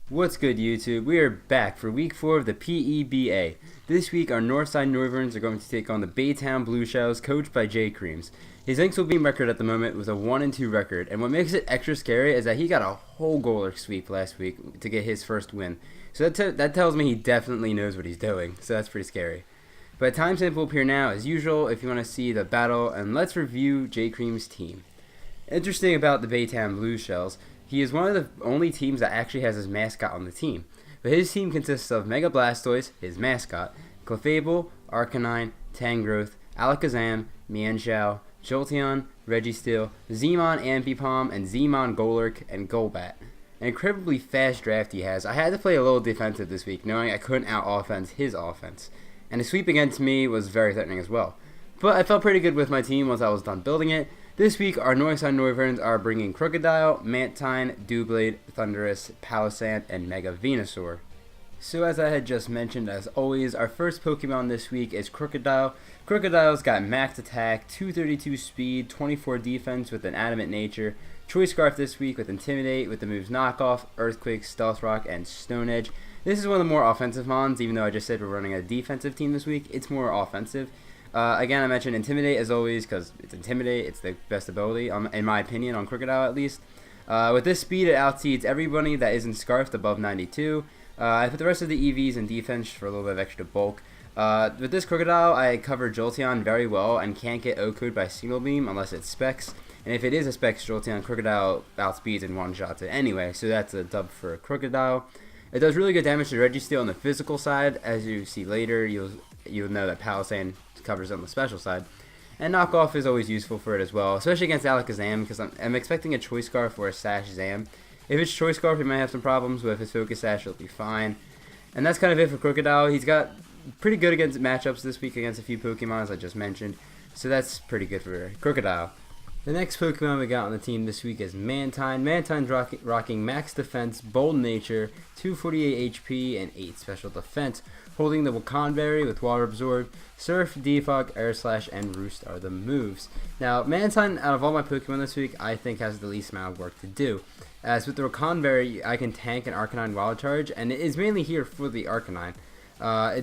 What's good, YouTube? We are back for week 4 of the PEBA. This week, our Northside Noiverns are going to take on the Baytown Blueshells, coached by Jay Creams. His Inks will be record at the moment with a 1-2 record, and what makes it extra scary is that he got a whole goaler sweep last week to get his first win. So that tells me he definitely knows what he's doing, so that's pretty scary. But timestamp will appear now, as usual, if you want to see the battle, and let's review Jay Creams' team. Interesting about the Baytown Blueshells, he is one of the only teams that actually has his mascot on the team. But his team consists of Mega Blastoise, his mascot, Clefable, Arcanine, Tangrowth, Alakazam, Mienshao, Jolteon, Registeel, Zmon Ambipom, and Zmon Golurk and Golbat. An incredibly fast draft he has. I had to play a little defensive this week, knowing I couldn't out-offense his offense. And his sweep against me was very threatening as well. But I felt pretty good with my team once I was done building it. This week, our Northside Noiverns are bringing Krookodile, Mantine, Doublade, Thundurus, Palossand, and Mega Venusaur. So as I had just mentioned, as always, our first Pokemon this week is Krookodile. Krookodile's got max attack, 232 speed, 24 defense with an adamant nature. Choice Scarf this week with Intimidate with the moves Knockoff, Earthquake, Stealth Rock, and Stone Edge. This is one of the more offensive mons, even though I just said we're running a defensive team this week. It's more offensive. Again, I mentioned Intimidate as always because it's Intimidate. It's the best ability, in my opinion, on Krookodile at least. With this speed, it outseeds everybody that isn't Scarfed above 92. I put the rest of the EVs in defense for a little bit of extra bulk. With this Krookodile, I cover Jolteon very well and can't get O-Code by Single Beam unless it's Specs. And if it is a Specs Jolteon, Krookodile outspeeds and one-shots it anyway, so that's a dub for Krookodile. It does really good damage to Registeel on the physical side. As you see later, you'll know that Palossand covers on the special side. And Knockoff is always useful for it as well, especially against Alakazam, because I'm expecting a Choice Scarf or a Sash Zam. If it's Choice Scarf, he might have some problems, but if it's Focus Sash, it'll be fine. And that's kind of it for Krookodile. He's got pretty good against matchups this week against a few Pokemon, as I just mentioned, so that's pretty good for Krookodile. The next Pokemon we got on the team this week is Mantine. Mantine's rocking max defense, bold nature, 248 HP, and 8 special defense. Holding the Wakan Berry with Water Absorb, Surf, Defog, Air Slash, and Roost are the moves. Now, Mantine, out of all my Pokemon this week, I think has the least amount of work to do. As with the Wakan Berry, I can tank an Arcanine Wild Charge, and it is mainly here for the Arcanine.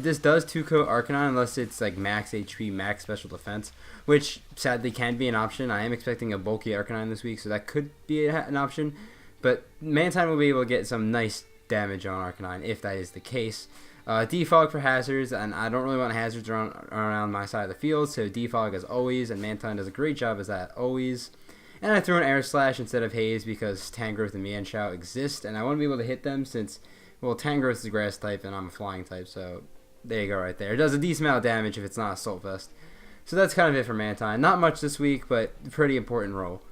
This does 2-coat Arcanine unless it's like max HP, max special defense, which sadly can be an option. I am expecting a bulky Arcanine this week, so that could be an option. But Mantine will be able to get some nice damage on Arcanine if that is the case. Defog for hazards, and I don't really want hazards around my side of the field, so Defog as always, and Mantine does a great job as that always. And I throw an Air Slash instead of Haze because Tangrowth and Mienshao exist, and I want to be able to hit them since, well, Tangrowth is a grass type and I'm a flying type, so there you go right there. It does a decent amount of damage if it's not Assault Vest. So that's kind of it for Mantine. Not much this week, but pretty important role.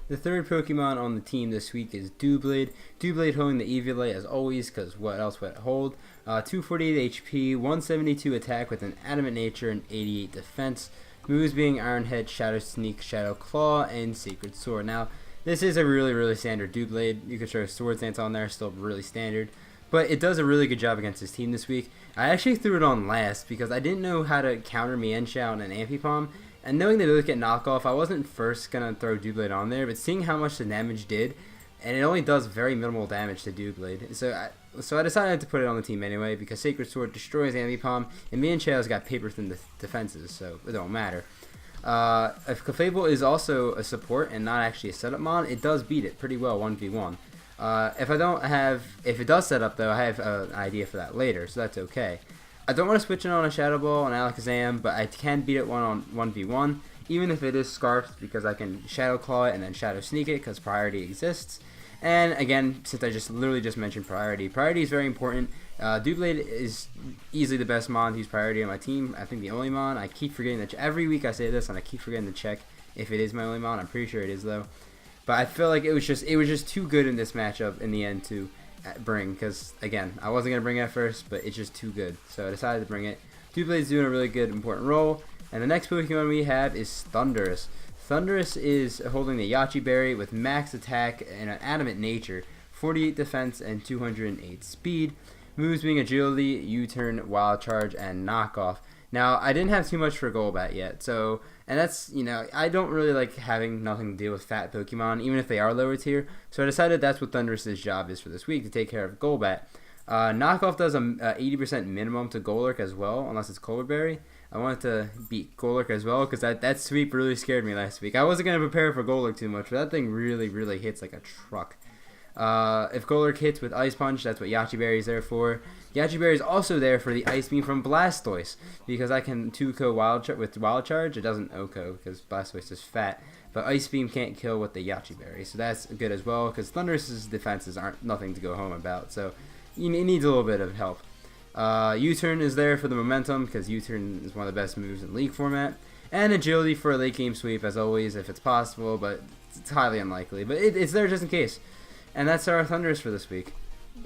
The third Pokemon on the team this week is Doublade. Doublade holding the Eviolite as always, because what else would it hold? 248 HP, 172 attack with an adamant nature and 88 defense. Moves being Iron Head, Shadow Sneak, Shadow Claw, and Sacred Sword. Now, this is a really standard Doublade. You could throw Swords Dance on there, still really standard. But it does a really good job against his team this week. I actually threw it on last because I didn't know how to counter Mienshao and an Ambipom. And knowing they both get knockoff, I wasn't first going to throw Doublade on there, but seeing how much the damage did, and it only does very minimal damage to Doublade. So I decided to put it on the team anyway, because Sacred Sword destroys Ambipom, and Mienshao's got paper thin defenses, so it don't matter. If Clefable is also a support and not actually a setup mon, it does beat it pretty well 1v1. If it does set up though, I have an idea for that later, so that's okay. I don't want to switch it on a Shadow Ball on Alakazam, but I can beat it on 1v1, even if it is Scarfed, because I can Shadow Claw it and then Shadow Sneak it, because priority exists. And again, since I literally just mentioned priority is very important. Doublade is easily the best mon who's priority on my team. I think the only mon. I keep forgetting to every week I say this, and I keep forgetting to check if it is my only mon. I'm pretty sure it is though. But I feel like it was just too good in this matchup in the end to bring, because again, I wasn't gonna bring it at first, but it's just too good, so I decided to bring it. Doublade's doing a really good important role, and the next Pokemon we have is Thundurus. Thundurus is holding the Yachi Berry with max attack and an adamant nature, 48 defense and 208 speed. Moves being Agility, U-Turn, Wild Charge, and Knockoff. Now, I didn't have too much for Golbat yet, so, and that's, you know, I don't really like having nothing to deal with fat Pokemon, even if they are lower tier, so I decided that's what Thunderous's job is for this week, to take care of Golbat. Knockoff does a 80% minimum to Golurk as well, unless it's Color Berry. I wanted to beat Golurk as well, because that sweep really scared me last week. I wasn't going to prepare for Golurk too much, but that thing really, really hits like a truck. If Golurk hits with Ice Punch, that's what Yache Berry is there for. Yache Berry is also there for the Ice Beam from Blastoise, because I can 2-ko with Wild Charge. It doesn't OHKO, because Blastoise is fat. But Ice Beam can't kill with the Yache Berry, so that's good as well, because Thunderous's defenses aren't nothing to go home about, so it needs a little bit of help. U-Turn is there for the momentum, because U-Turn is one of the best moves in League format. And Agility for a late game sweep, as always, if it's possible, but it's highly unlikely. But it's there just in case. And that's our Thunderous for this week.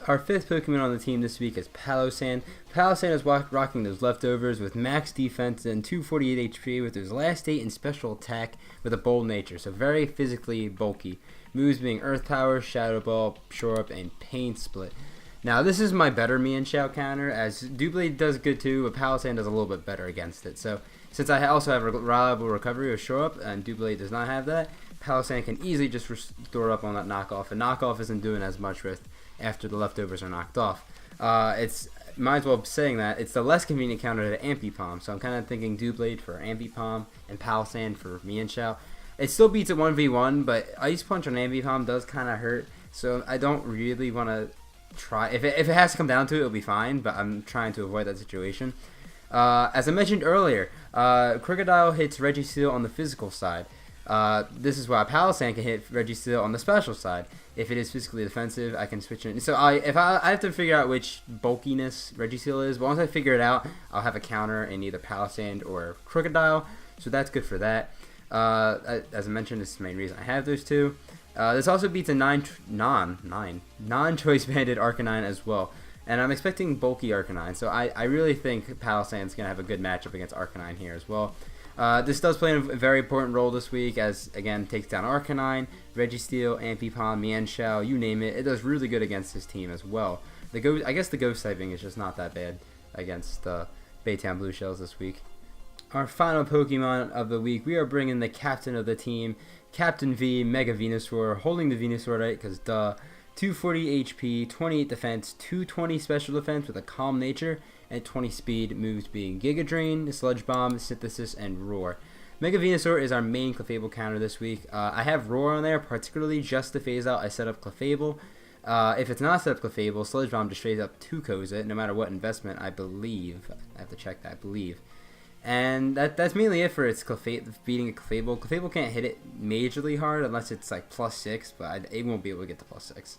Our fifth Pokemon on the team this week is Palossand. Palossand is rocking those leftovers with max defense and 248 HP with his last state and special attack with a bold nature, so very physically bulky. Moves being Earth Power, Shadow Ball, Shore Up, and Pain Split. Now, this is my better Mienshao counter, as Doublade does good too, but Palossand does a little bit better against it. So, since I also have reliable recovery with Shore Up, and Doublade does not have that, Palossand can easily just throw up on that knockoff, and knockoff isn't doing as much with after the leftovers are knocked off. It's might as well saying that it's the less convenient counter to Ambipom, so I'm kind of thinking Doublade for Ambipom and Palossand for Mienshao. It still beats at 1v1, but Ice Punch on Ambipom does kind of hurt, so I don't really want to try. If it has to come down to it, it'll be fine, but I'm trying to avoid that situation. As I mentioned earlier, Crocodile hits Registeel on the physical side. This is why Palossand can hit Registeel on the special side. If it is physically defensive, I can switch it. So I have to figure out which bulkiness Registeel is, but once I figure it out, I'll have a counter in either Palossand or Crocodile, so that's good for that. As I mentioned, this is the main reason I have those two. This also beats a non-choice banded Arcanine as well. And I'm expecting bulky Arcanine, so I really think Palossand's going to have a good matchup against Arcanine here as well. This does play a very important role this week, as, again, takes down Arcanine, Registeel, Ambipom, Mienshao, you name it. It does really good against his team as well. I guess the Ghost typing is just not that bad against the Baytown Blueshells this week. Our final Pokemon of the week, we are bringing the captain of the team, Captain V, Mega Venusaur, holding the Venusaur right, because duh. 240 HP, 28 defense, 220 special defense with a calm nature, and 20 speed, moves being Giga Drain, Sludge Bomb, Synthesis, and Roar. Mega Venusaur is our main Clefable counter this week. I have Roar on there, particularly just to phase out I set up Clefable. If it's not set up Clefable, Sludge Bomb just phase up 2-kos it, no matter what investment, I believe. I have to check that, I believe. And that's mainly it for its beating a Clefable. Clefable can't hit it majorly hard unless it's like +6, but it won't be able to get to +6.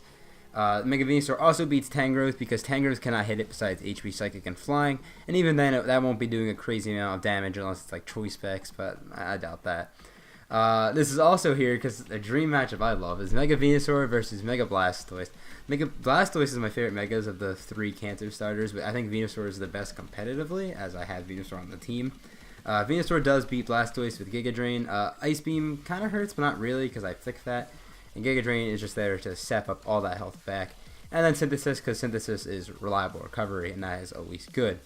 Mega Venusaur also beats Tangrowth because Tangrowth cannot hit it besides HP, Psychic, and Flying. And even then, that won't be doing a crazy amount of damage unless it's like Choice Specs, but I doubt that. This is also here because a dream matchup I love is Mega Venusaur versus Mega Blastoise. Mega Blastoise is my favorite Megas of the 3 Kanto starters, but I think Venusaur is the best competitively, as I have Venusaur on the team. Venusaur does beat Blastoise with Giga Drain. Ice Beam kind of hurts, but not really because I Thick Fat. And Giga Drain is just there to sap up all that health back. And then Synthesis, because Synthesis is reliable recovery, and that is always good.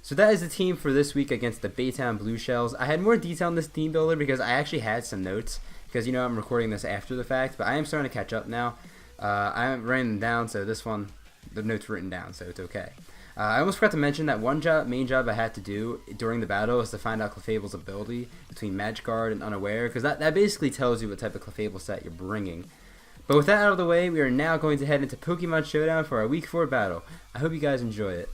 So that is the team for this week against the Baytown Blueshells. I had more detail on this team builder because I actually had some notes, because, you know, I'm recording this after the fact, but I am starting to catch up now. I haven't written them down, so this one, the notes written down, so it's okay. I almost forgot to mention that one main job I had to do during the battle was to find out Clefable's ability between Magic Guard and Unaware, because that basically tells you what type of Clefable set you're bringing. But with that out of the way, we are now going to head into Pokemon Showdown for our Week 4 battle. I hope you guys enjoy it.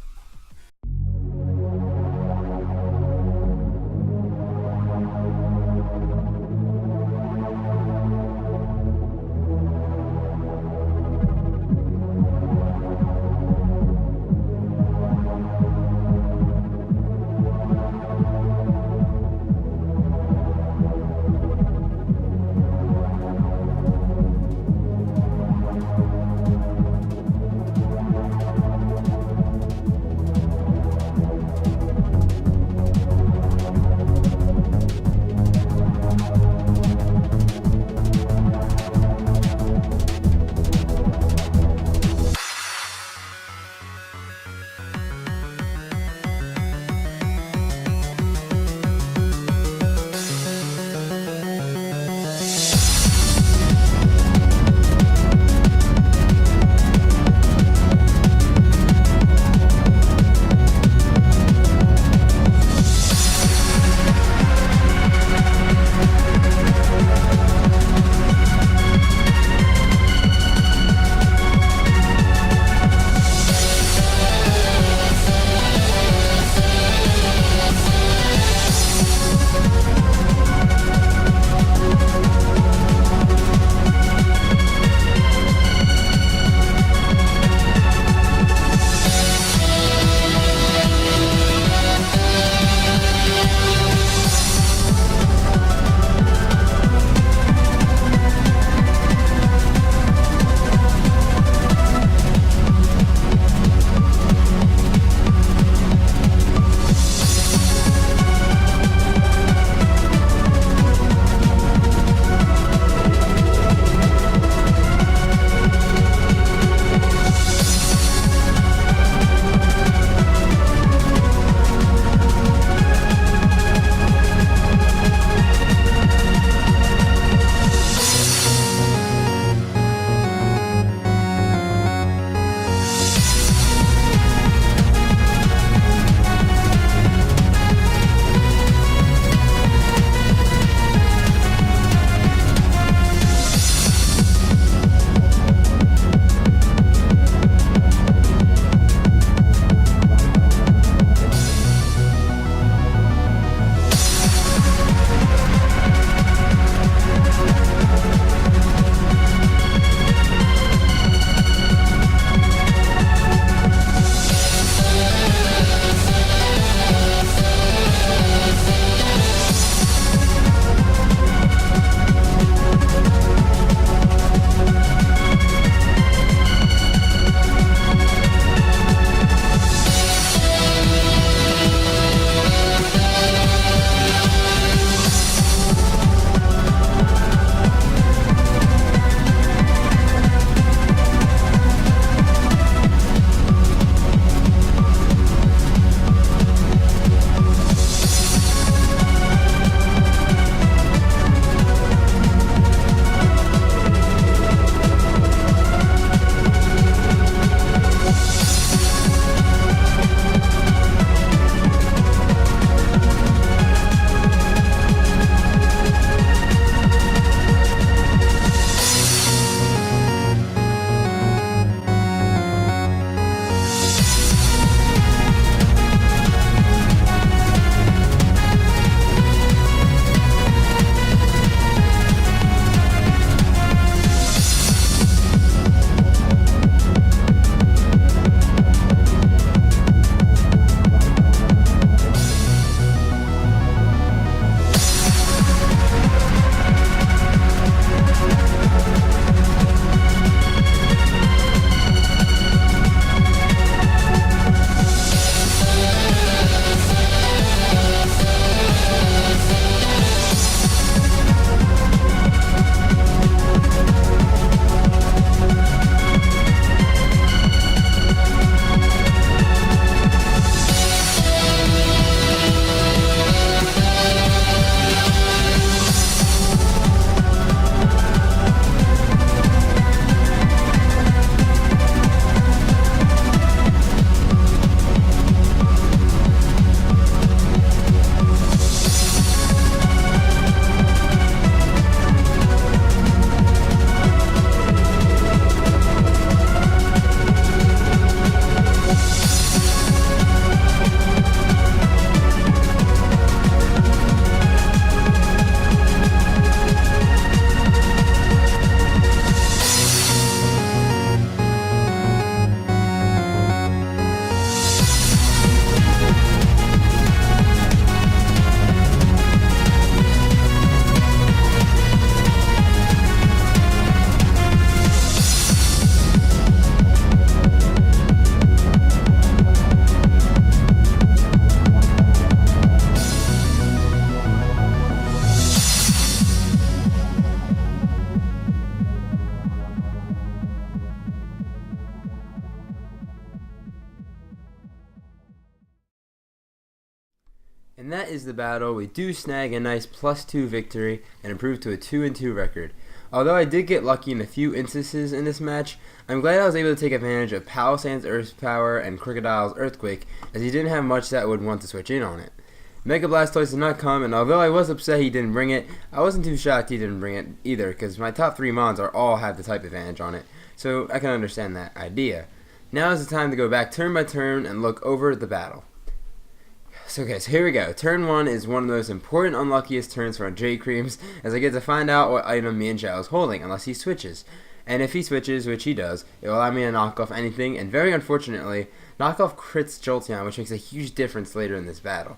And that is the battle. We do snag a nice +2 victory and improve to a 2-2 record. Although I did get lucky in a few instances in this match, I'm glad I was able to take advantage of Palisand's Earth Power and Crocodile's Earthquake, as he didn't have much that would want to switch in on it. Mega Blastoise did not come, and although I was upset he didn't bring it, I wasn't too shocked he didn't bring it either, because my top 3 mons all have the type advantage on it, so I can understand that idea. Now is the time to go back turn by turn and look over the battle. So here we go. Turn 1 is one of the most important unluckiest turns for J Creams, as I get to find out what item me and Xiao is holding, unless he switches. And if he switches, which he does, it will allow me to knock off anything, and very unfortunately, knock off crits Jolteon, which makes a huge difference later in this battle.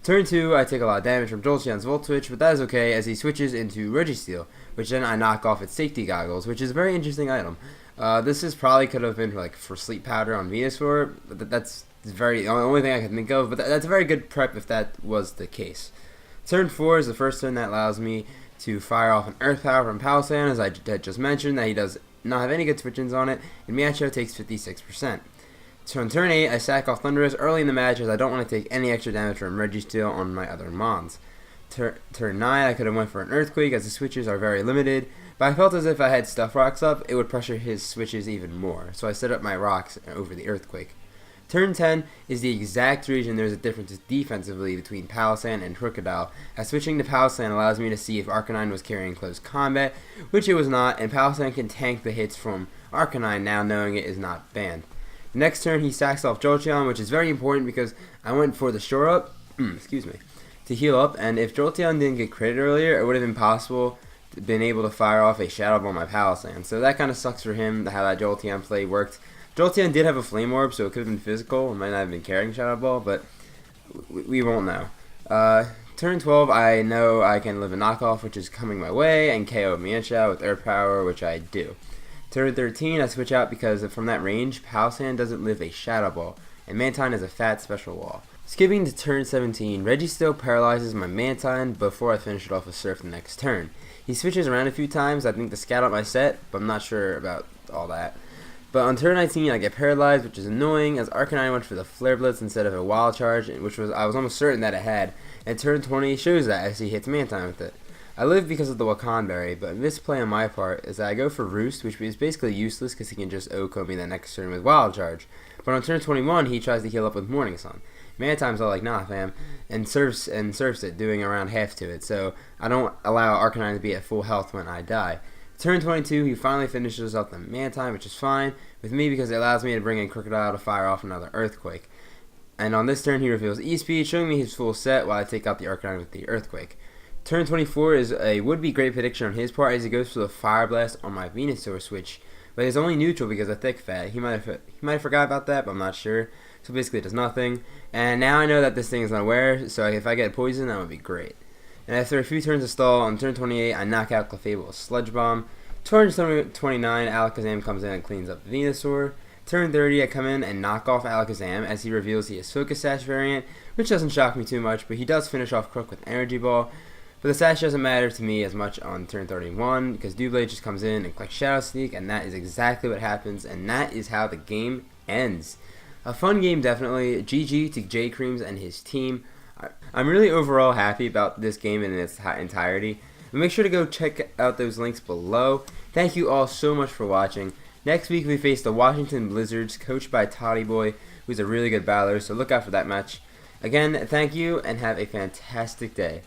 Turn 2, I take a lot of damage from Jolteon's Volt Switch, but that is okay, as he switches into Registeel, which then I knock off its safety goggles, which is a very interesting item. This is probably could have been for Sleep Powder on Venusaur, but that's the only thing I can think of, but that's a very good prep if that was the case. Turn 4 is the first turn that allows me to fire off an Earth Power from Palisand, as I had just mentioned, that he does not have any good switch-ins on it, and Miacho takes 56%. So on turn 8, I sack off Thundurus early in the match, as I don't want to take any extra damage from Registeel on my other mons. Turn 9, I could have went for an Earthquake, as the switches are very limited, but I felt as if I had Stuff Rocks up, it would pressure his switches even more, so I set up my rocks over the Earthquake. Turn 10 is the exact reason there's a difference defensively between Palisand and Crocodile, as switching to Palisand allows me to see if Arcanine was carrying close combat, which it was not, and Palisand can tank the hits from Arcanine now knowing it is not banned. The next turn he sacks off Jolteon, which is very important because I went for the shore up, to heal up, and if Jolteon didn't get crit earlier, it would have been possible to been able to fire off a Shadow Ball on my Palisand, so that kind of sucks for him how that Jolteon play worked. Jolteon did have a Flame Orb, so it could have been physical. It might not have been carrying Shadow Ball, but we won't know. Turn 12, I know I can live a knockoff, which is coming my way, and KO Mienshao with Earth Power, which I do. Turn 13, I switch out because from that range, Palisand doesn't live a Shadow Ball, and Mantine is a fat special wall. Skipping to turn 17, Registeel paralyzes my Mantine before I finish it off with Surf the next turn. He switches around a few times, I think to scout out my set, but I'm not sure about all that. But on turn 19, I get paralyzed, which is annoying, as Arcanine went for the Flare Blitz instead of a Wild Charge, which I was almost certain that it had, and turn 20 shows that as he hits Mantine with it. I live because of the Wakan Berry, but a misplay on my part is that I go for Roost, which is basically useless because he can just OHKO me the next turn with Wild Charge. But on turn 21, he tries to heal up with Morning Sun. Mantine's all like, nah fam, and surfs it, doing around half to it, so I don't allow Arcanine to be at full health when I die. Turn 22, he finally finishes up the Mantine, which is fine with me because it allows me to bring in Crocodile to fire off another Earthquake. And on this turn, he reveals E-Speed, showing me his full set while I take out the Arcanine with the Earthquake. Turn 24 is a would-be great prediction on his part as he goes for the Fire Blast on my Venusaur switch, but it's only neutral because of Thick Fat. He might have forgot about that, but I'm not sure. So basically it does nothing. And now I know that this thing is unaware, so if I get poison, that would be great. And after a few turns of stall, on turn 28, I knock out Clefable with Sludge Bomb. Turn 29, Alakazam comes in and cleans up Venusaur. Turn 30, I come in and knock off Alakazam as he reveals he is Focus Sash variant, which doesn't shock me too much, but he does finish off Crook with Energy Ball. But the Sash doesn't matter to me as much on turn 31 because Doublade just comes in and collects Shadow Sneak, and that is exactly what happens, and that is how the game ends. A fun game, definitely. GG to J Creams and his team. I'm really overall happy about this game in its entirety. But make sure to go check out those links below. Thank you all so much for watching. Next week we face the Washington Blizzards, coached by Toddy Boy, who's a really good battler, so look out for that match. Again, thank you and have a fantastic day.